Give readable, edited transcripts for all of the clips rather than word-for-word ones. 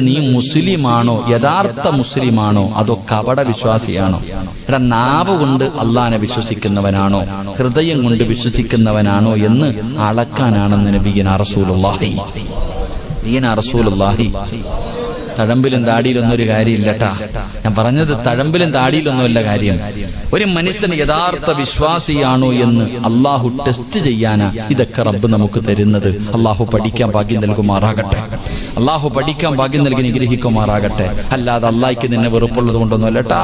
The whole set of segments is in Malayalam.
നീ മുസ്ലിമാണോ, യഥാർത്ഥ മുസ്ലിമാണോ, അതോ കപട വിശ്വാസിയാണോ? എടാ, നാവ് കൊണ്ട് അള്ളാനെ വിശ്വസിക്കുന്നവനാണോ, ഹൃദയം കൊണ്ട് വിശ്വസിക്കുന്നവനാണോ എന്ന് അളക്കാനാണെന്ന് നബിയുനാ റസൂലുള്ളാഹി. തഴമ്പിലും താടിയിലൊന്നും ഒരു കാര്യമില്ലട്ടാ. ഞാൻ പറഞ്ഞത് തഴമ്പിലും താടിയിലൊന്നുമല്ല കാര്യം. ഒരു മനുഷ്യൻ യഥാർത്ഥ വിശ്വാസിയാണോ എന്ന് അള്ളാഹു ടെസ്റ്റ് ചെയ്യാനാ ഇതൊക്കെ റബ്ബ് നമുക്ക് തരുന്നത്. അള്ളാഹു പഠിക്കാൻ ഭാഗ്യം നൽകുമാറാകട്ടെ. അള്ളാഹു പഠിക്കാൻ ഭാഗ്യം നൽകി നിഗ്രഹിക്കുമാറാകട്ടെ. അല്ലാതെ അള്ളാഹിക്ക് നിന്നെ വെറുപ്പുള്ളത് കൊണ്ടൊന്നും അല്ലട്ടാ.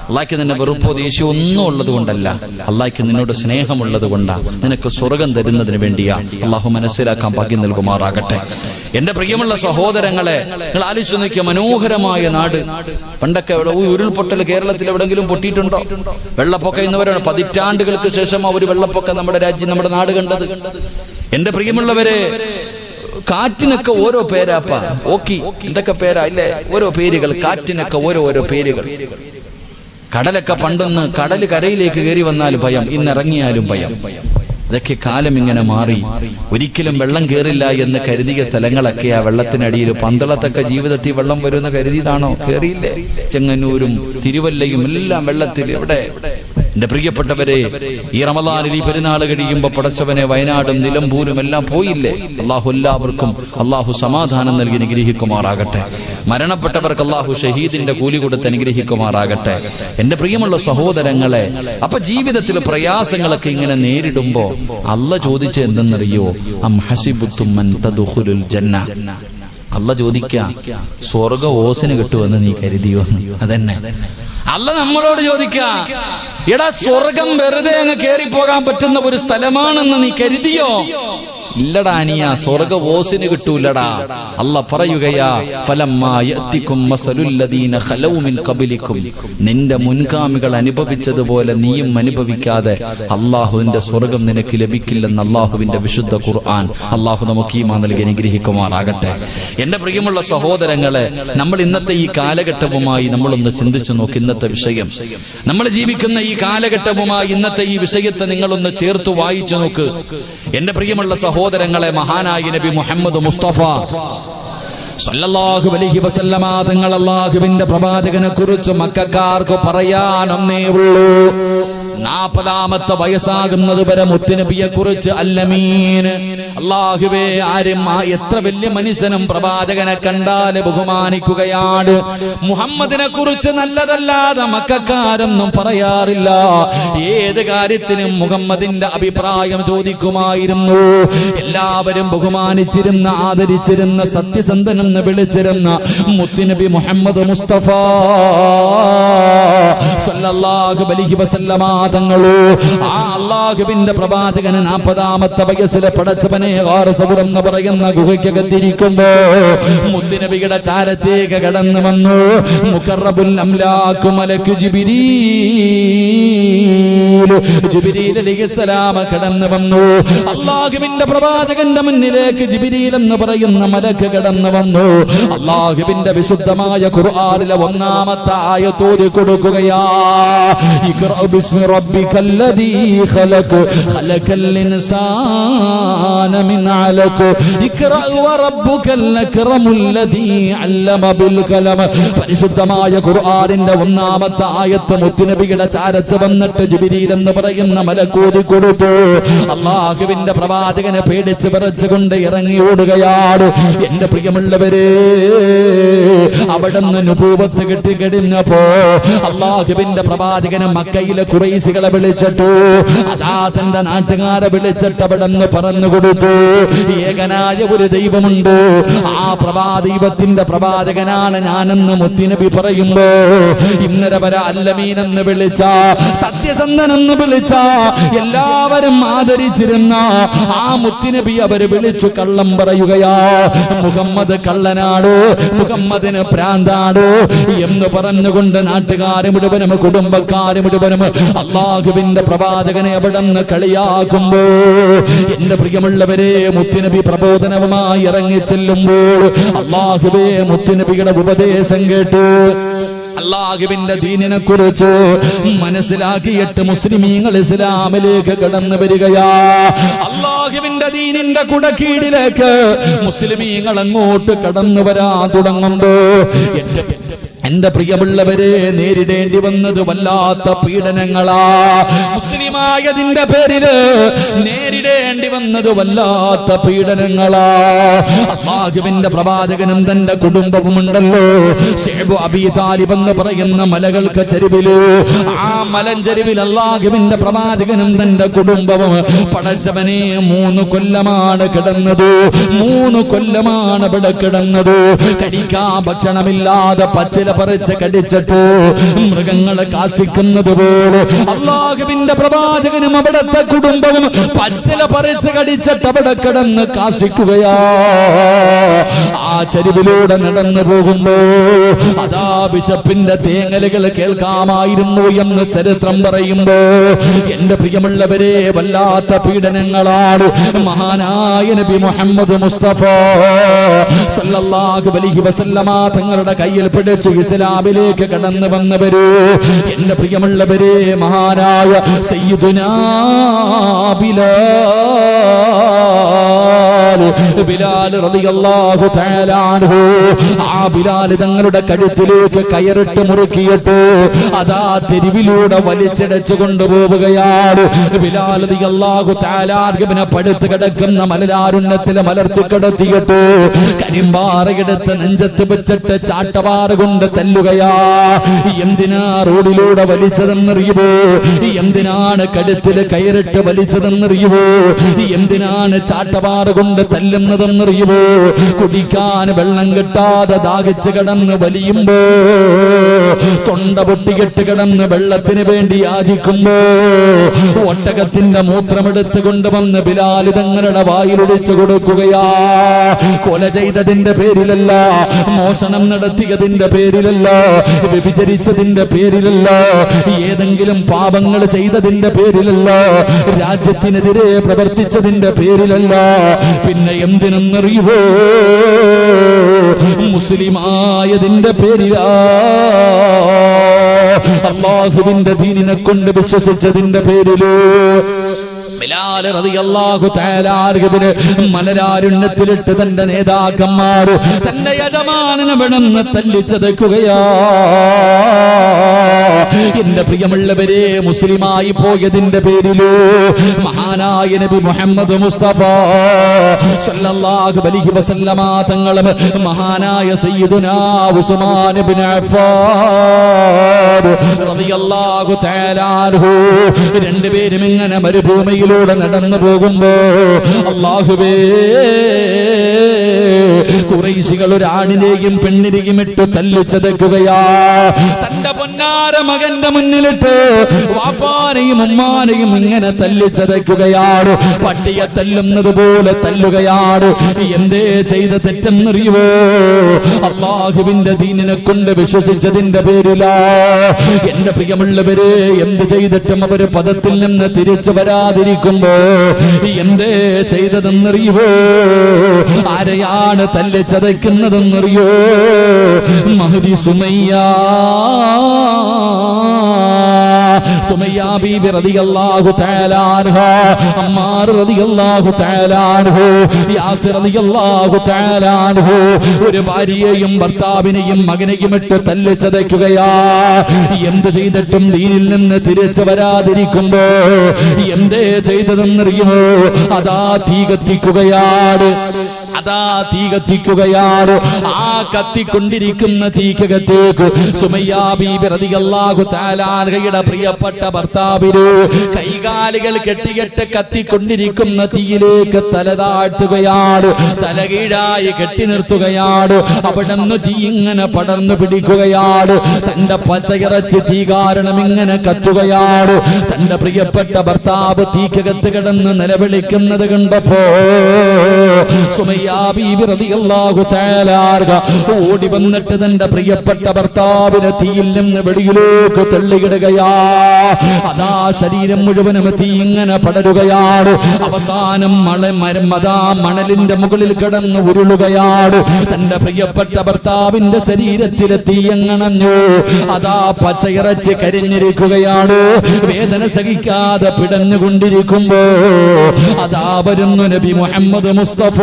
അള്ളാഹിക്ക് നിന്നെ വെറുപ്പോ ദേഷ്യം ഒന്നും ഉള്ളത് കൊണ്ടല്ല. അള്ളാഹിക്ക് നിന്നോട് സ്നേഹമുള്ളത് കൊണ്ടാ, നിനക്ക് സ്വർഗം തരുന്നതിന് വേണ്ടിയാ. അള്ളാഹു മനസ്സിലാക്കാൻ ഭാഗ്യം നൽകുമാറാകട്ടെ. എന്റെ പ്രിയമുള്ള സഹോദരങ്ങളെ, നിങ്ങൾ ആലോചിച്ചു നോക്കിയ മനോഹരമായ നാട്. പണ്ടൊക്കെ ഉരുൾപൊട്ടൽ കേരളത്തിൽ എവിടെങ്കിലും പൊട്ടിയിട്ടുണ്ടോ? വെള്ളപ്പൊക്കം എന്നവരാണ് പതിറ്റാണ്ടുകൾക്ക് ശേഷം ഒരു വെള്ളപ്പൊക്കം നമ്മുടെ രാജ്യം, നമ്മുടെ നാട് കണ്ടത്. എന്റെ പ്രിയമുള്ളവരെ, കാറ്റിനൊക്കെ ഓരോ പേരാപ്പ. ഓക്കി എന്തൊക്കെ പേരാ ഇല്ലേ? ഓരോ പേരുകൾ. കാറ്റിനൊക്കെ ഓരോരോ പേരുകൾ. കടലൊക്കെ പണ്ടൊന്ന് കടല് കരയിലേക്ക് കയറി വന്നാൽ ഭയം, ഇന്നിറങ്ങിയാലും ഭയം. ഇതൊക്കെ കാലം ഇങ്ങനെ മാറി. ഒരിക്കലും വെള്ളം കയറില്ല എന്ന് കരുതിയ സ്ഥലങ്ങളൊക്കെ ആ വെള്ളത്തിനടിയിൽ. പന്തളത്തൊക്കെ ജീവിതത്തിൽ വെള്ളം വരുമെന്ന് കരുതിയതാണോ? കയറിയില്ലേ? ചെങ്ങന്നൂരും തിരുവല്ലയും എല്ലാം വെള്ളത്തിൽ. എവിടെ? എന്റെ പ്രിയപ്പെട്ടവരെ, ഈ റമദാനിൽ ഈ പെരുന്നാൾ കഴിയുമ്പോ പടച്ചവനെ വയനാടും നിലമ്പൂരും എല്ലാം പോയില്ലേ? അള്ളാഹു എല്ലാവർക്കും അള്ളാഹു സമാധാനം നൽകി അനുഗ്രഹിക്കുമാറാകട്ടെ. മരണപ്പെട്ടവർക്ക് അള്ളാഹു ഷഹീദിന്റെ കൂലി കൊടുത്ത് അനുഗ്രഹിക്കുമാറാകട്ടെ. എന്റെ പ്രിയമുള്ള സഹോദരങ്ങളെ, അപ്പൊ ജീവിതത്തിൽ പ്രയാസങ്ങളൊക്കെ ഇങ്ങനെ നേരിടുമ്പോ അല്ല ചോദിച്ച എന്തെന്നറിയോ? അം ഹസിബുത്തും മൻ തദ്ഖുലുൽ ജന്ന. അല്ല ചോദിക്ക, സ്വർഗ ഓസിന് കിട്ടുമെന്ന് നീ കരുതിയോ? അതന്നെ അല്ല നമ്മളോട് ചോദിക്കാം. എടാ, സ്വർഗം വെറുതെ അങ്ങ് കേറി പോകാൻ പറ്റുന്ന ഒരു സ്ഥലമാണെന്ന് നീ കരുതിയോ? ഇല്ലടാ അനിയ, സ്വർഗ ഓസിന് കിട്ടൂലടാ. അല്ല പറയുകയാ, ഫലമ്മാ യഅതികും മസലുല്ലദീന ഖലൗ മിൻ ഖബലികും. നിന്റെ മുൻഗാമികൾ അനുഭവിച്ചതുപോലെ നീയും അനുഭവിക്കാതെ അല്ലാഹുവിന്റെ സ്വർഗം നിനക്ക് ലഭിക്കില്ലെന്ന് അല്ലാഹുവിന്റെ വിശുദ്ധ ഖുർആൻ. അല്ലാഹു നമുക്ക് ഈമാൻ നൽകി അനുഗ്രഹിക്കുമാറാകട്ടെ. എന്റെ പ്രിയമുള്ള സഹോദരങ്ങളെ, നമ്മൾ ഇന്നത്തെ ഈ കാലഘട്ടവുമായി നമ്മളൊന്ന് ചിന്തിച്ചു നോക്ക്. ഇന്നത്തെ വിഷയം, നമ്മൾ ജീവിക്കുന്ന ഈ കാലഘട്ടവുമായി ഇന്നത്തെ ഈ വിഷയത്തെ നിങ്ങളൊന്ന് ചേർത്ത് വായിച്ചു നോക്ക്. എന്റെ പ്രിയമുള്ള സഹോദരങ്ങളെ, മഹാനായ നബി മുഹമ്മദ് മുസ്തഫ സല്ലല്ലാഹു അലൈഹി വസല്ലമ തങ്ങൾ അല്ലാഹുവിന്റെ പ്രവാചകനെ കുറിച്ച് മക്കക്കാർക്ക് പറയാനൊന്നേ ഉള്ളൂ. 40ാമത്തെ വയസ്സാകുന്നത് വരെ മുത്തുനബിയെ കുറിച്ച് അല്ലമീൻ, അല്ലാഹുവേ, ആരും എത്ര വലിയ മനുഷ്യനും പ്രവാചകനെ കണ്ടാല് ബഹുമാനിക്കുകയാണ്. മുഹമ്മദിനെ കുറിച്ച് നല്ലതല്ലാതെ മക്കക്കാരൊന്നും പറയാറില്ല. ഏത് കാര്യത്തിനും മുഹമ്മദിന്റെ അഭിപ്രായം ചോദിക്കുമായിരുന്നു. എല്ലാവരും ബഹുമാനിച്ചിരുന്ന, ആദരിച്ചിരുന്ന, സത്യസന്ധനെന്ന് വിളിച്ചിരുന്ന മുത്തുനബി മുഹമ്മദ് മുസ്തഫ സല്ലല്ലാഹു അലൈഹി വസല്ലമ തങ്ങളോ, ആ അല്ലാഹുവിന്റെ പ്രവാചകന് 40ാമത്തെ വയസ്സിലെ പടച്ചവനെ ഗാറസബുറം എന്ന് പറയുന്ന ഗുഹയ്ക്കകത്തിരിക്കുമ്പോ മുത്തുനബിയുടെ ചാരത്തേക്ക് കടന്നു വന്നു മുഖറബുൽ അംലാഖു മലക്ക് ജിബ്രീൽ അലൈഹിസ്സലാം കടന്നു വന്നു. അല്ലാഹുവിന്റെ പ്രവാചകന്റെ മുന്നിലേക്ക് ജിബ്രീൽ എന്ന് പറയുന്ന മലക്ക് കടന്നു വന്നു. അല്ലാഹുവിന്റെ വിശുദ്ധമായ ഖുർആനിലെ 1ാമത്തെ ആയത്ത് ഓതി കൊടുക്കുകയാ. ഇഖ്റ ബിസ്മി റബ്ബിക്കൽ ലദീ ഖലഖ് ഖലഖൽ ഇൻസാന മിൻ അലഖ് ഇഖ്റ വറബ്ബുക്കൽ അക്റമുൽ ലദീ അല്ലമ ബിൽ ഖലം. പരിശുദ്ധമായ ഖുർആനിന്റെ 1ാമത്തെ ആയത്ത് മുത്തുനബിയുടെ ചാരത്ത് വന്നിട്ട് ജിബ്രീൽ എന്ന് പറയുന്ന മലക്ക് ഓതി കൊടുത്തു. അല്ലാഹുവിന്റെ പ്രവാചകനെ പേടിച്ച് വിറച്ചുകൊണ്ട് ഇറങ്ങി ഓടുകയാണ്. എന്റെ പ്രിയമുള്ളവരെ, അവിടുന്ന് നുബൂവത്ത് കിട്ടിക്കഴിഞ്ഞപ്പോ അല്ലാഹുവിന്റെ പ്രവാചകനെ മക്കയിലെ ഖുറൈശികളെ വിളിച്ചിട്ടു, അതാ തന്റെ നാട്ടുകാരെ വിളിച്ചിട്ട് അവിടുന്ന് പറഞ്ഞു കൊടുത്തു, ഏകനായ ഒരു ദൈവമുണ്ട്, ആ ദൈവത്തിന്റെ പ്രവാചകനാണ് ഞാനെന്ന് മുത്തുനബി പറയുമ്പോ ഇന്നലെ വരെ അല്ലമീനെന്ന് വിളിച്ച, സത്യസന്ധനെന്ന് വിളിച്ച, എല്ലാവരും ആദരിച്ചിരുന്ന ആ മുത്തുനബി അവര് വിളിച്ചു കള്ളം പറയുകയാ. മുഹമ്മദ് കള്ളനാടോ, മുഹമ്മദിന് പ്രാന്താടോ എന്ന് പറഞ്ഞുകൊണ്ട് നാട്ടുകാരെ മുഴുവനും കുടുംബക്കാരെ മുഴുവനും അല്ലാഹുവിന്റെ പ്രവാചകനെ അവിടുന്ന് കളിയാക്കുമ്പോ എന്റെ പ്രിയമുള്ളവരെ, മുത്തുനബി പ്രബോധനവുമായി ഇറങ്ങി ചെല്ലുമ്പോൾ അല്ലാഹുവേ, മുത്തുനബിയുടെ ഉപദേശം കേട്ടു അല്ലാഹുവിന്റെ ദീനിനെ കുറിച്ച് മനസ്സിലാക്കിയിട്ട് മുസ്ലിമീങ്ങൾ ഇസ്ലാമിലേക്ക് കടന്നു വരികയാ. അല്ലാഹുവിന്റെ ദീനിന്റെ കുടക്കീഴിലേക്ക് മുസ്ലിമീങ്ങൾ അങ്ങോട്ട് കടന്നു വരാൻ തുടങ്ങുന്നു. എന്റെ പ്രിയമുള്ളവരെ, നേരിടേണ്ടി വന്നത് വല്ലാത്ത പീഡനങ്ങളാ. മുസ്ലിമായതിന്റെ പേരില് നേരിടേണ്ടി വന്നത് വല്ലാത്ത പീഡനങ്ങളാ. അല്ലാഹുവിന്റെ പ്രവാചകനും തന്റെ കുടുംബവുമുണ്ടല്ലോ. ശൈബ് അബീ താലിബ് എന്ന് പറയുന്ന മലകൾക്ക് ചരിവില്, ആ മലഞ്ചരിവിൽ അല്ലാഹുവിന്റെ പ്രവാചകനും തന്റെ കുടുംബവും പടച്ചവനെ 3 കൊല്ലമാണ് കിടന്നത്. 3 കൊല്ലമാണ് ഇവിടെ കിടന്നത്. കഴിക്കാൻ ഭക്ഷണമില്ലാതെ പച്ചില പറിച്ച് കടിച്ചിട്ട് മൃഗങ്ങളെ കാഷ്ടിക്കുന്നത് പോലെ അല്ലാഹുവിന്റെ പ്രവാചകനും അവിടുത്തെ കുടുംബവും പച്ചില പറിച്ച് കടിച്ചിട്ട് അവിടെ കിടന്ന് കാഷ്ടിക്കുകയാ. ആ ചരിവിലൂടെ നടന്നു പോകുമ്പോ അതാ ബിഷപ്പിന്റെ തേങ്ങലുകൾ കേൾക്കാമായിരുന്നു എന്ന് ചരിത്രം പറയുമ്പോ എന്റെ പ്രിയമുള്ളവരെ, വല്ലാത്ത പീഡനങ്ങളാണ്. മഹാനായ നബി മുഹമ്മദ് മുസ്തഫ സല്ലല്ലാഹു അലൈഹി വസല്ലമ തങ്ങളുടെ കയ്യിൽ പിടിച്ച് ഇസ്ലാമിലേക്ക് കടന്നു വന്നവര്, എന്റെ പ്രിയമുള്ളവരെ, മഹാനായ സയ്യിദുനാ ബിലാൽ റളിയല്ലാഹു തആല അൻഹു. ആ ബിലാൽ തങ്ങളുടെ കഴുത്തിലേക്ക് കയറിട്ട് മുറുക്കിയിട്ട് അതാ തെരുവിലൂടെ വലിച്ചിടച്ചു കൊണ്ടുപോവുകയാണ്. ബിലാൽ റളിയല്ലാഹു തആല അൻഹുവിനെ പടുത്ത് കിടക്കുന്ന മലരാരുണ്യത്തിലെ മലർത്തി കിടത്തിയിട്ട് കരിമ്പാറയെടുത്ത് നെഞ്ചത്ത് വെച്ചിട്ട് ചാട്ടവാറ കൊണ്ട് തല്ലുകയാ. എന്തിനാ റോഡിലൂടെ വലിച്ചതെന്നറിയുമോ? എന്തിനാണ് കഴുത്തില് കയറിട്ട് വലിച്ചതെന്നറിയുമോ? എന്തിനാണ് ചാട്ടവാറ കൊണ്ട് തല്ലുന്നതെന്നറിയുമോ? കുടിക്കാൻ വെള്ളം കിട്ടാതെ ദാഹിച്ച് കിടന്ന് വലിയുമ്പോ, തൊണ്ട പൊട്ടികെട്ട് കിടന്ന് വെള്ളത്തിന് വേണ്ടി യാചിക്കുമ്പോ ഒട്ടകത്തിന്റെ മൂത്രമെടുത്ത് കൊണ്ടുവന്ന് ബിലാൽ തങ്ങളുടെ വായിലൊഴിച്ചു കൊടുക്കുകയാ. കൊല ചെയ്തതിന്റെ പേരിലല്ല, മോഷണം നടത്തിയതിന്റെ പേരിലല്ല, വ്യഭിചരിച്ചതിന്റെ പേരിലല്ല, ഏതെങ്കിലും പാപങ്ങൾ ചെയ്തതിന്റെ പേരിലല്ല, രാജ്യത്തിനെതിരെ പ്രവർത്തിച്ചതിന്റെ പേരിലല്ല. പിന്നെ എന്തിനെന്നറിയുവോ? മുസ്ലിമായതിന്റെ പേരിലാ. അല്ലാഹുവിന്റെ ദീനിനെ കൊണ്ട് വിശ്വസിച്ചതിന്റെ പേരില് ബിലാൽ റളിയല്ലാഹു തആല അൻഹുവിനെ മലരാരുണ്യത്തിലിട്ട് തന്റെ നേതാക്കന്മാർ തന്റെ യജമാനനെ വിടന്ന് തല്ലിച്ചതയ്ക്കുകയാ. എന്റെ പ്രിയമുള്ളവരെ, മുസ്ലിമായി പോയതിന്റെ പേരില് മഹാനായ നബി മുഹമ്മദ് മുസ്തഫ സല്ലല്ലാഹു അലൈഹി വസല്ലമ തങ്ങളും മഹാനായ സയ്യിദുനാ ഉസ്മാൻ ഇബ്നു അഫ്ഫാൻ റളിയല്ലാഹു തആല അൻഹു രണ്ടുപേരും ഇങ്ങനെ മരുഭൂമിയിൽ നടന്നു പോകുമ്പോ അല്ലാഹുവേ, ഖുറൈശികൾ ഒരാണിനെയും പെണ്ണിനെയും ഇട്ട് തല്ലിച്ചതയ്ക്കുകയാ. തന്റെ പൊന്നാര മകന്റെ മുന്നിലിട്ട് വാപ്പാനെയും ഉമ്മാനെയും ഇങ്ങനെ തല്ലിച്ചതയ്ക്കുകയാണ്. പട്ടിയെ തല്ലുന്നത് പോലെ തല്ലുകയാണ്. എന്തേ ചെയ്ത തെറ്റെന്നറിയുവോ? അല്ലാഹുവിന്റെ ദീനിനെ കൊണ്ട് വിശ്വസിച്ചതിന്റെ പേരിലാ. എന്റെ പ്രിയമുള്ളവരെ, എന്ത് ചെയ്തിട്ടും അവര് പദത്തിൽ നിന്ന് തിരിച്ചു വരാതിരിക്കുമ്പോ എന്തേ ചെയ്തതെന്നറിയുവോ? ആരെയാണ് തല്ലിച്ചതയ്ക്കുന്നതെന്നറിയോ? മഹ്ദി സുമയ്യ ബീബി റളിയല്ലാഹു തആല അൻഹാ, അമ്മാർ റളിയല്ലാഹു തആല അൻഹു, യാസിർ റളിയല്ലാഹു തആല അൻഹു ഒരു ഭാര്യയെയും ഭർത്താവിനെയും മകനെയും ഇട്ട് തല്ലിച്ചതയ്ക്കുകയാ. എന്ത് ചെയ്തിട്ടും ദീനിൽ നിന്ന് തിരിച്ചു വരാതിരിക്കുമ്പോ എന്തേ ചെയ്തതെന്നറിയുമോ? അതാ തീ കത്തിക്കുകയാണ്. അതാ തീ കത്തിക്കുകയാണ്. ആ കത്തിക്കൊണ്ടിരിക്കുന്ന തീക്കകത്തേക്ക് സുമയ്യ ബീബി റളിയല്ലാഹു തആല അൻഹയുടെ പ്രിയപ്പെട്ട ഭർത്താവിന് കൈകാലുകൾ കെട്ടികെട്ട് കത്തിക്കൊണ്ടിരിക്കുന്ന തീയിലേക്ക് തല താഴ്ത്തുകയാണ്. തല കീഴായി കെട്ടി നിർത്തുകയാണ്. അവിടെ നിന്ന് തീ ഇങ്ങനെ പടർന്നു പിടിക്കുകയാണ്. തന്റെ പച്ചയിറച്ചി തീ കാരണം ഇങ്ങനെ കത്തുകയാണ്. തന്റെ പ്രിയപ്പെട്ട ഭർത്താവ് തീക്കകത്ത് കിടന്ന് നിലവിളിക്കുന്നത് കണ്ടപ്പോ സുമയ്യ സുമയ്യാ ബീബി റളിയല്ലാഹു തആല ഓടി വന്നിട്ട് തന്റെ പ്രിയപ്പെട്ട ഭർത്താവിനെ തീയിൽ നിന്ന് വെളിയിലേക്ക് തള്ളിയിടുകയാ. അതാ ശരീരം മുഴുവനും തീ ഇങ്ങനെ പടരുകയാണ്. അവസാനം മണലിന്റെ മുകളിൽ കിടന്ന് ഉരുളുകയാണ്. തന്റെ പ്രിയപ്പെട്ട ഭർത്താവിന്റെ ശരീരത്തിലെ തീയങ്ങണഞ്ഞു. അതാ പച്ചയിറച്ചി കരിഞ്ഞിരിക്കുകയാണ്. വേദന സഹിക്കാതെ പിടഞ്ഞുകൊണ്ടിരിക്കുമ്പോ അതാ വരുന്നു നബി മുഹമ്മദ് മുസ്തഫ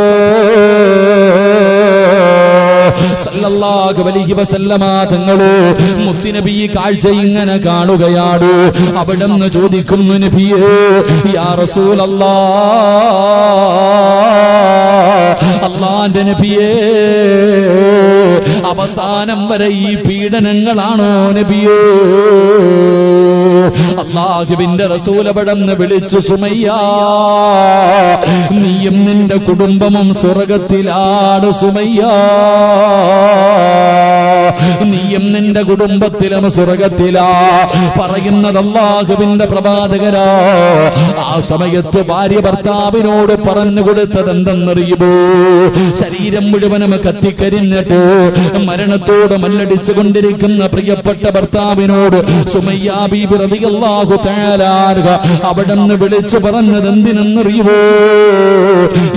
സല്ലല്ലാഹു അലൈഹി വസല്ലമ തങ്ങള്. മുത്തുനബി കാഴ്ച ഇങ്ങനെ കാണുകയാണ്. അവിടുന്ന് ചോദിക്കുന്നു, നബിയേ, യാ റസൂലല്ലാഹ്, അല്ലാഹുവിന്റെ നബിയേ, അവസാനം വരെ ഈ പീഡനങ്ങളാണോ നബിയേ? അല്ലാഹുവിന്റെ റസൂൽ അവിടുന്ന് വിളിച്ചു, സുമയ്യ, നീയും നിന്റെ കുടുംബവും സ്വർഗത്തിലാണ്. സുമയ്യ, നീയും നിന്റെ കുടുംബത്തിലും സ്വർഗത്തിലാ. പറയുന്നത് അല്ലാഹുവിന്റെ പ്രവാചകരാ. ആ സമയത്ത് ഭാര്യ ഭർത്താവിനോട് പറഞ്ഞു കൊടുത്തത് എന്തെന്നറിയുമോ? ശരീരം മുഴുവനും കത്തിക്കരിഞ്ഞിട്ട് മരണത്തോട് മല്ലടിച്ചു കൊണ്ടിരിക്കുന്ന പ്രിയപ്പെട്ട ഭർത്താവിനോട് സുമയ്യാ ബീബി റളിയല്ലാഹു തആല അവിടുന്ന് വിളിച്ചു പറഞ്ഞത് എന്തിനെന്നറിയുമോ?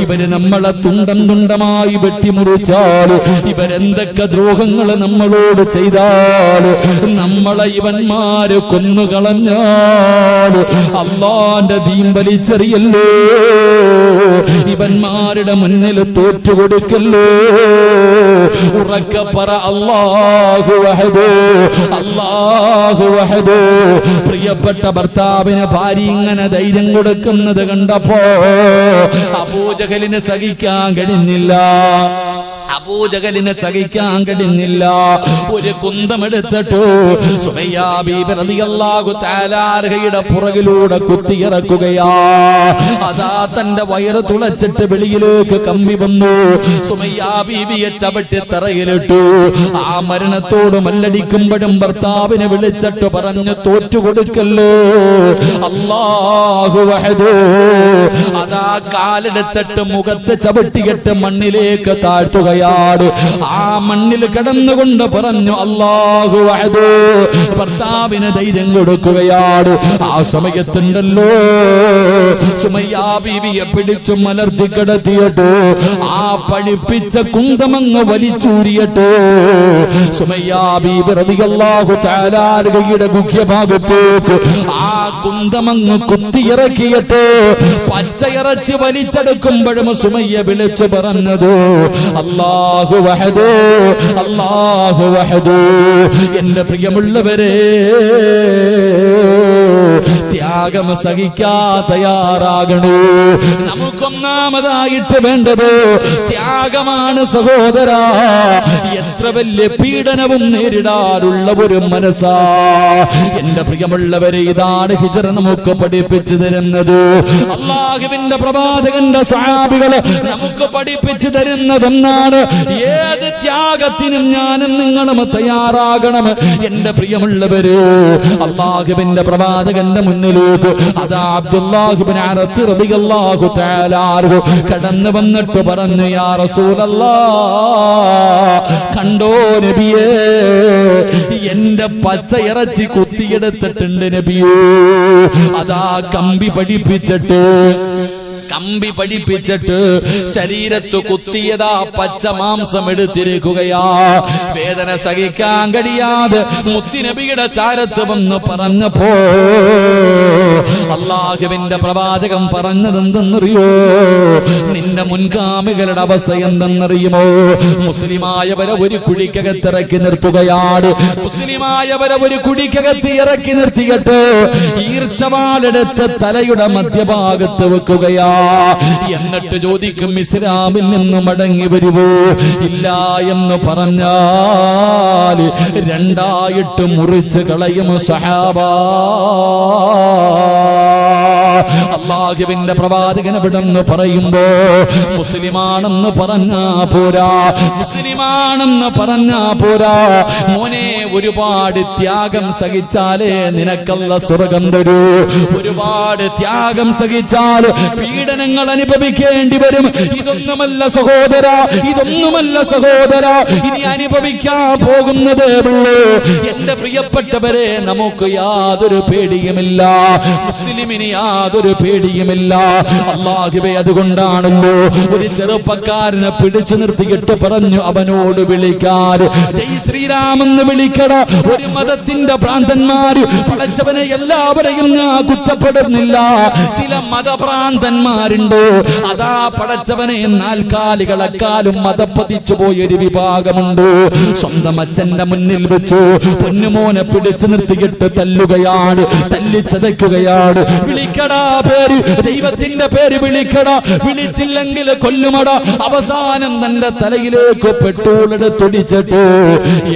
ഇവര് നമ്മളെ തുണ്ടം തുണ്ടമായി വെട്ടിമുറിച്ചാൽ, ഇവരെന്തൊക്കെ ദ്രോഹങ്ങൾ നമ്മളോട് ചെയ്താൽ, നമ്മളെ ഇവന്മാര് കൊന്നുകളഞ്ഞാൽ അല്ലാഹുവിന്റെ ദീൻ വലിച്ചെറിയല്ലേ, ഇവന്മാരുടെ മുന്നിൽ തോറ്റുകൊടുക്കല്ലേ. ഉറക്കെ പറ, അല്ലാഹു വഹദ്, അല്ലാഹു വഹദ്. പ്രിയപ്പെട്ട ഭർത്താവിന് ഭാര്യ ഇങ്ങനെ ധൈര്യം കൊടുക്കുന്നത് കണ്ടപ്പോ അബൂജഹലിന് സഹിക്കാൻ കഴിഞ്ഞില്ല. അബൂജഹലിനെ സഹിക്കാൻ കഴിഞ്ഞില്ല. ഒരു കുന്തമെടുത്തിട്ട് സുമയ്യാ ബീബി റളിയല്ലാഹു തആല അൻഹയുടെ പുറകിലൂടെ കുത്തിയിറക്കുകയാ. അതാ തന്റെ വയറ് തുളച്ചിട്ട് വെളിയിലേക്ക് കമ്പി വന്നു. സുമയ്യാ ബീബിയെ ചവിട്ടി തറയിലിട്ടു. ആ മരണത്തോട് മല്ലടിക്കുമ്പോഴും ഭർത്താവിനെ വിളിച്ചിട്ട് പറഞ്ഞു, തോറ്റുകൊടുക്കല്ലേ, അല്ലാഹു വഹദ്. അതാ കാലെടുത്തിട്ട് മുഖത്ത് ചവിട്ടിയിട്ട് മണ്ണിലേക്ക് താഴ്ത്തുകയാ. ആ മണ്ണിൽ കിടന്നുകൊണ്ട് പറഞ്ഞു, അല്ലാഹു വഹദ്. ഭർത്താവിന് ധൈര്യം കൊടുക്കുകയാണ്. ആ സമയത്തുണ്ടല്ലോ സുമയ്യാ ബീവിയെ പിടിച്ചു മലർത്തി കിടത്തിയിട്ട് ആ പഴിപ്പിച്ച കുന്തമങ്ങ് വലിച്ചൂരിയിട്ട് സുമയ്യാ ബീബി റളിയല്ലാഹു തആല അൻഹയുടെ മുഖ്യഭാഗത്തേക്ക് ആ കുന്തമങ്ങ് കുത്തിയിറക്കിയിട്ട് പച്ചയിറച്ചി വലിച്ചെടുക്കുമ്പോഴും സുമയ്യ വിളിച്ചു പറഞ്ഞത്, അല്ലാഹു വഹദ്, അല്ലാഹു വഹദ്. എന്റെ പ്രിയമുള്ളവരെ, ത്യാഗം സഹിക്കാൻ തയ്യാറാകണേ. നമുക്കൊന്നാമതായിട്ട് വേണ്ടത് ത്യാഗമാണ് സഹോദരാ. എത്ര വലിയ പീഡനവും നേരിടാനുള്ള ഒരു മനസ്സാ. എന്റെ പ്രിയമുള്ളവരെ, ഇതാണ് ഹിജ്റ നമുക്ക് പഠിപ്പിച്ചു തരുന്നത്. അല്ലാഹുവിന്റെ പ്രവാചകന്റെ സ്വഹാബികള് നമുക്ക് പഠിപ്പിച്ചു തരുന്നതെന്നാണ്. ഏത് ത്യാഗത്തിനും ഞാനും നിങ്ങളും തയ്യാറാകണം. എന്റെ പ്രിയമുള്ളവര്, അല്ലാഹുവിന്റെ പ്രവാചകന്റെ മുന്നിലേക്ക് അതാ അബ്ദുല്ലാഹ് ഇബ്നു അറത്ത് റളിയല്ലാഹു തആല അൻഹു കടന്നു വന്നിട്ട് പറഞ്ഞു, യാ റസൂലല്ലാഹ്, കണ്ടോ നബിയേ, എന്റെ പച്ച ഇറച്ചി കുത്തിയെടുത്തിട്ടുണ്ട് നബിയേ. അതാ കമ്പി പഠിപ്പിച്ചിട്ട് ശരീരത്ത് കുത്തിയതാ പച്ച മാംസം എടുത്തിരിക്കുകയാ. വേദന സഹിക്കാൻ കഴിയാതെ മുത്തുനബിയുടെ ചാരത്ത് വന്ന് പറഞ്ഞപ്പോ അല്ലാഹുവിന്റെ പ്രവാചകൻ പറഞ്ഞത് എന്തെന്നറിയോ? നിന്റെ മുൻഗാമികളുടെ അവസ്ഥ എന്തെന്നറിയുമോ? മുസ്ലിമായവരെ ഒരു കുഴിക്കകത്തിറക്കി നിർത്തുകയാണ്. മുസ്ലിമായവരെ ഒരു കുഴിക്കകത്ത് ഇറക്കി നിർത്തിയിട്ട് ഈർച്ചവാളെടുത്ത് തലയുടെ മധ്യഭാഗത്ത് വെക്കുകയാ. എന്നിട്ട് ചോദിക്കും, ഇസ്ലാമിൽ നിന്ന് മടങ്ങി വരുവോ? ഇല്ല എന്ന് പറഞ്ഞാൽ രണ്ടായിട്ട് മുറിച്ച് കളയും സഹാബാ. അല്ലാഹുവിന്റെ പ്രവാചകൻ ഇവിടെന്ന് പറയുമ്പോ മുസ്ലിമാണെന്ന് പറഞ്ഞാ പോരാ, മുസ്ലിമാണെന്ന് പറഞ്ഞാ പോരാ മോനെ, ഒരുപാട് ത്യാഗം സഹിച്ചാലേ നിനക്കല്ല സ്വർഗം തരൂ. ഒരുപാട് ത്യാഗം സഹിച്ചാൽ പീഡനങ്ങൾ അനുഭവിക്കേണ്ടി വരും. ഇതൊന്നുമല്ല സഹോദര, ഇതൊന്നുമല്ല സഹോദര, ഇനി അനുഭവിക്കാൻ പോകുന്നതേ ഉള്ളൂ. എന്റെ പ്രിയപ്പെട്ടവരെ, നമുക്ക് യാതൊരു പേടിയുമില്ല, മുസ്ലിമിന് യാതൊരു പേടിയുമില്ല. അല്ലാഹുവേ, അതുകൊണ്ടാണല്ലോ ഒരു ചെറുപ്പക്കാരനെ പിടിച്ചു നിർത്തിയിട്ട് പറഞ്ഞു അവനോട് വിളിക്കാൻ, ജയ് ശ്രീരാമെന്ന് വിളിക്കട. ഒരു മതത്തിന്റെ ഭ്രാന്തന്മാര്, പടച്ചവനെ എല്ലാവരെയും ഞാൻ കുറ്റപ്പെടുന്നില്ല, ചില മതഭ്രാന്തന്മാരുണ്ട്. അതാ പടച്ചവനെ നാൽക്കാലികളെക്കാളും മതപ്പതിച്ചു പോയൊരു വിഭാഗമുണ്ട്. സ്വന്തം അച്ഛന്റെ മുന്നിൽ വെച്ചു പൊന്നുമോനെ പിടിച്ചു നിർത്തിയിട്ട് തല്ലുകയാണ്, തല്ലിച്ചതയ്ക്കുകയാണ്. വിളിക്കടാ പേര്, ദൈവത്തിന്റെ പേര് വിളിക്കടാ, വിളിച്ചില്ലെങ്കിൽ കൊല്ലുമട. അവസാനം തന്റെ തലയിലേക്ക് പെട്രോളെടുത്തൊടിച്ചിട്ട്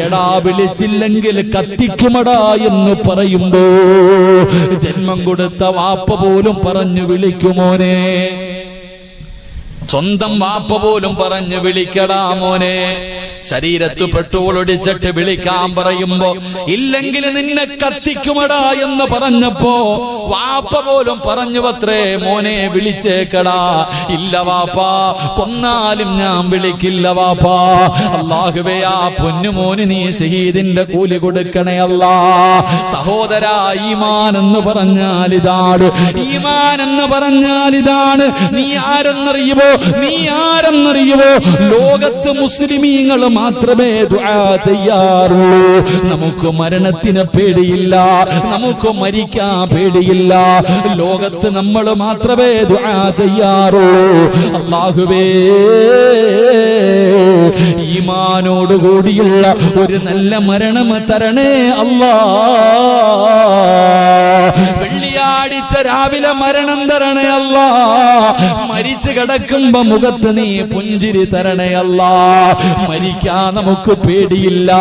എടാ വിളിച്ചില്ലെങ്കിൽ കത്തിക്കുമടാ എന്ന് പറയുമ്പോ ജന്മം കൊടുത്ത വാപ്പ പോലും പറഞ്ഞു വിളിക്കുമോനെ, സ്വന്തം വാപ്പ പോലും പറഞ്ഞു വിളിക്കടാ മോനെ. ശരീരത്ത് പെട്രോൾ ഒടിച്ചിട്ട് വിളിക്കാൻ പറയുമ്പോ ഇല്ലെങ്കിൽ നിന്നെ കത്തിക്കുമടാ എന്ന് പറഞ്ഞപ്പോ വാപ്പ പോലും പറഞ്ഞു അത്രേ, മോനെ വിളിച്ചേക്കടാ. ഇല്ല വാപ്പാ, കൊന്നാലും ഞാൻ വിളിക്കില്ല വാപ്പാ. അല്ലാഹുവേ, ആ പൊന്നുമോന് നീ ഷഹീദിന്റെ കൂലി കൊടുക്കണേ അല്ലാ. സഹോദരാ, ഈമാൻ എന്ന് പറഞ്ഞാൽ ഇതാണ്, ഈമാൻ എന്ന് പറഞ്ഞാൽ ഇതാണ്. നീ ആരെന്നറിയുമോ, നീ ആരെന്നറിയുമോ? ലോകത്ത് മുസ്ലിമീങ്ങൾ മാത്രമേ ദുആ ചെയ്യാറുള്ളൂ. നമുക്ക് മരണത്തിന് പേടിയില്ല, നമുക്ക് മരിക്കാൻ പേടിയില്ല. ലോകത്ത് നമ്മൾ മാത്രമേ ദുആ ചെയ്യാറുള്ളൂ. അല്ലാഹുവേ, ഈമാനോടുകൂടിയുള്ള ഒരു നല്ല മരണം തരണേ അല്ലാ. വെള്ളിയാഴ്ച രാവിലെ മരണം തരണേ അല്ലാ. മരിച്ചു കിടക്കുമ്പോ മുഖത്ത് നീ പുഞ്ചിരി തരണേ അല്ലാ. മരിക്കാൻ നമുക്ക് പേടിയില്ല,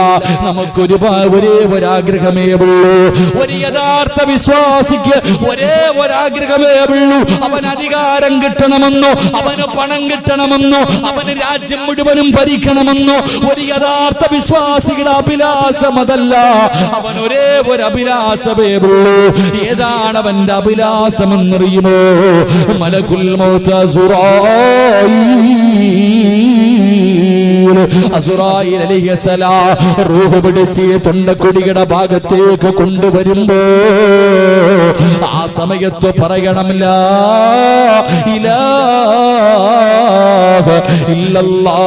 നമുക്കൊരു ഒരേ ഒരാഗ്രഹമേ ഉള്ളൂ. ഒരു യഥാർത്ഥ വിശ്വാസിക്ക് ഒരേ ഒരാഗ്രഹമേ ഉള്ളൂ. അവന് അധികാരം കിട്ടണമെന്നോ, അവന് പണം കിട്ടണമെന്നോ, അവന് രാജ്യം മുഴുവനും ഭരിക്കണമെന്നോ ഒരു യഥാർത്ഥ വിശ്വാസിയുടെ അഭിലാഷം അതല്ല. അവൻ ഒരേ ഒരു അഭിലാഷമേ ഉള്ളൂ. ഏതാണ് അവന്റെ അഭിലാഷമെന്നറിയുമോ? മലക്കുൽ മൗത്ത് അസുറായിൽ അലൈഹിസ്സലാം റൂഹ് പിടിച്ച് തൊണ്ടക്കൊടിയുടെ ഭാഗത്തേക്ക് കൊണ്ടുവരുമ്പോ ആ സമയത്ത് പറയണം ലാ ഇലാഹ ഇല്ലല്ലാഹ്.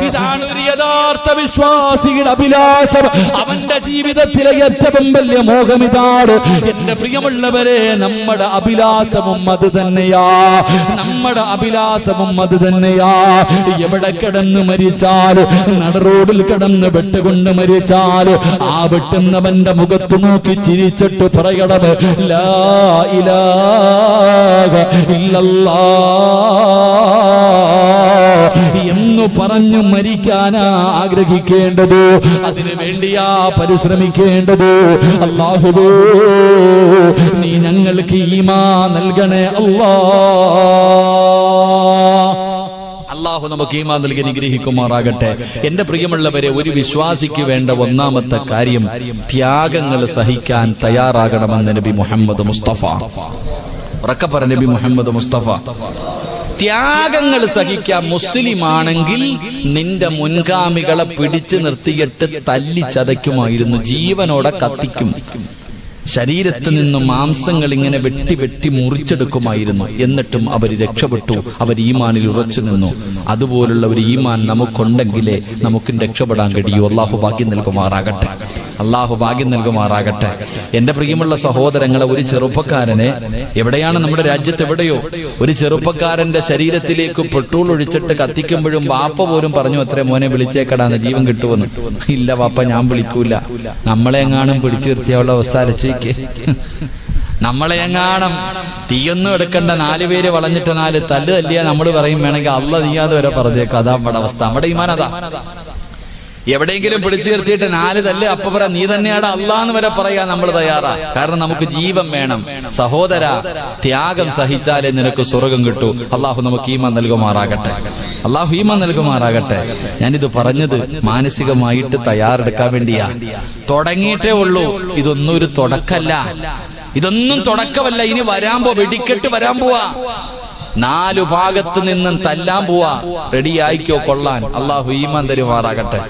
ഇതാണ് ഒരു യഥാർത്ഥ വിശ്വാസിയുടെ അഭിലാഷം. അവന്റെ ജീവിതത്തിലെ ഏറ്റവും വലിയ മോഹം ഇതാണ്. എന്റെ പ്രിയമുള്ളവരെ, നമ്മുടെ അഭിലാഷവും അത് തന്നെയാ, നമ്മുടെ അഭിലാഷവും അത് തന്നെയാ. എവിടെ കിടന്ന് മരിച്ചാൽ, നടറോഡിൽ കിടന്ന് വെട്ടുകൊണ്ട് മരിച്ചാൽ ആ വെട്ടുന്നവന്റെ മുഖത്ത് നോക്കി ചിരിച്ചിട്ട് പറയണം ലാ ഇലാഹ ഇല്ലല്ലാഹ് എന്ന് പറഞ്ഞു മരിക്കാനാ ആഗ്രഹിക്കേണ്ടത്, അതിനു വേണ്ടിയാ പരിശ്രമിക്കേണ്ടത്. അല്ലാഹുവേ, നീ ഞങ്ങൾക്ക് ഈമാൻ നൽകണേ അല്ലാ. അല്ലാഹു നമുക്ക് ഈമാൻ നൽകി അനുഗ്രഹിക്കുമാറാകട്ടെ. എന്റെ പ്രിയമുള്ളവരെ, ഒരു വിശ്വാസിക്ക് വേണ്ട ഒന്നാമത്തെ കാര്യം ത്യാഗങ്ങൾ സഹിക്കാൻ തയ്യാറാകണമെന്ന് നബി മുഹമ്മദ് മുസ്തഫ. ഉറക്കെ പറ, നബി മുഹമ്മദ് മുസ്തഫ. ത്യാഗങ്ങൾ സഹിക്കാൻ മുസ്ലിമാണെങ്കിൽ നിന്റെ മുൻഗാമികളെ പിടിച്ചു നിർത്തിയിട്ട് തല്ലിച്ചതയ്ക്കുമായിരുന്നു, ജീവനോടെ കത്തിക്കും. ശരീരത്തിൽ നിന്നും മാംസങ്ങൾ ഇങ്ങനെ വെട്ടി വെട്ടി മുറിച്ചെടുക്കുമായിരുന്നു. എന്നിട്ടും അവർ രക്ഷപ്പെട്ടു, അവർ ഈമാനിൽ ഉറച്ചു നിന്നു. അതുപോലുള്ള ഒരു ഈമാൻ നമുക്കുണ്ടെങ്കിലേ നമുക്ക് രക്ഷപ്പെടാൻ കഴിയൂ. അള്ളാഹു ഭാഗ്യം നൽകുമാറാകട്ടെ, അള്ളാഹു ഭാഗ്യം നൽകുമാറാകട്ടെ. എന്റെ പ്രിയമുള്ള സഹോദരങ്ങളെ, ഒരു ചെറുപ്പക്കാരനെ, എവിടെയാണ് നമ്മുടെ രാജ്യത്ത് എവിടെയോ ഒരു ചെറുപ്പക്കാരന്റെ ശരീരത്തിലേക്ക് പെട്രോൾ ഒഴിച്ചിട്ട് കത്തിക്കുമ്പോഴും വാപ്പ പോലും പറഞ്ഞു അത്രേ, മോനെ വിളിച്ചേക്കടാന്ന്, ജീവൻ കിട്ടുമെന്ന്. ഇല്ല വാപ്പ, ഞാൻ വിളിക്കൂല. നമ്മളെ എങ്ങാനും പിടിച്ചു നിർത്തിയുള്ള അവസ്ഥ ആലോചിക്ക്. നമ്മളെ എങ്ങാനും തീയൊന്നും എടുക്കണ്ട, 4 പേര് വളഞ്ഞിട്ട് 4 തല്ല് തല്ലിയാ നമ്മൾ പറയും വേണമെങ്കിൽ അള്ള നീയാതെ വരെ പറഞ്ഞേക്കാം. അതാ നമ്മുടെ അവസ്ഥ, നമ്മുടെ ഈമാൻ അതാ. എവിടെയെങ്കിലും പിടിച്ചു നിർത്തിയിട്ട് 4 തല്ല് അപ്പൊ പറയാം നീ തന്നെയാണ് അള്ളാന്ന് വരെ പറയാൻ നമ്മൾ തയ്യാറാ. കാരണം നമുക്ക് ജീവൻ വേണം. സഹോദര, ത്യാഗം സഹിച്ചാലേ നിനക്ക് സ്വർഗം കിട്ടൂ. അള്ളാഹു നമുക്ക് ഈമാൻ നൽകുമാറാകട്ടെ. അള്ളാഹു ഈമാൻ നൽകുമാറാകട്ടെ. ഞാനിത് പറഞ്ഞത് മാനസികമായിട്ട് തയ്യാറെടുക്കാൻ വേണ്ടിയാ. തുടങ്ങിയിട്ടേ ഉള്ളൂ. ഇതൊന്നും ഒരു തുടക്കല്ല. ഇതൊന്നും തുടക്കമല്ല. ഇനി വെടിക്കെട്ട് വരാൻ പോവാ. 4 ഭാഗത്ത് നിന്നും തല്ലാൻ പോവാ. റെഡിയായിക്കോ കൊള്ളാൻ. അള്ളാഹു ഈമാൻ തരുമാറാകട്ടെ.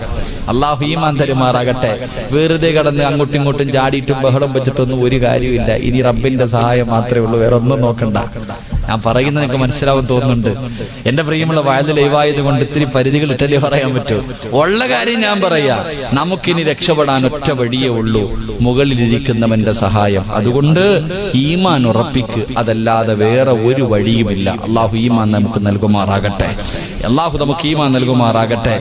അള്ളാഹു ഈമാൻ തരുമാറാകട്ടെ. വെറുതെ കടന്ന് അങ്ങോട്ടും ഇങ്ങോട്ടും ചാടിയിട്ടും ബഹളം വെച്ചിട്ടൊന്നും ഒരു കാര്യമില്ല. ഇനി റബ്ബിന്റെ സഹായം മാത്രമേ ഉള്ളൂ. വേറെ ഒന്നും നോക്കണ്ട. ഞാൻ പറയുന്നത് നിങ്ങൾക്ക് മനസ്സിലാവും തോന്നുന്നുണ്ട്. എന്റെ പ്രിയമുള്ള വയത് ലൈവായത് കൊണ്ട് ഇത്തിരി പരിധികൾ ഇട്ടല്ലേ പറയാൻ പറ്റൂ. ഉള്ള കാര്യം ഞാൻ പറയാ. നമുക്കിനി രക്ഷപ്പെടാൻ ഒറ്റ വഴിയേ ഉള്ളൂ, മുകളിലിരിക്കുന്നവന്റെ സഹായം. അതുകൊണ്ട് ഈമാൻ ഉറപ്പിക്ക്. അതല്ലാതെ വേറെ ഒരു വഴിയുമില്ല. അള്ളാഹു ഈമാൻ നമുക്ക് നൽകുമാറാകട്ടെ. അള്ളാഹു നമുക്ക് ഈമാൻ നൽകുമാറാകട്ടെ.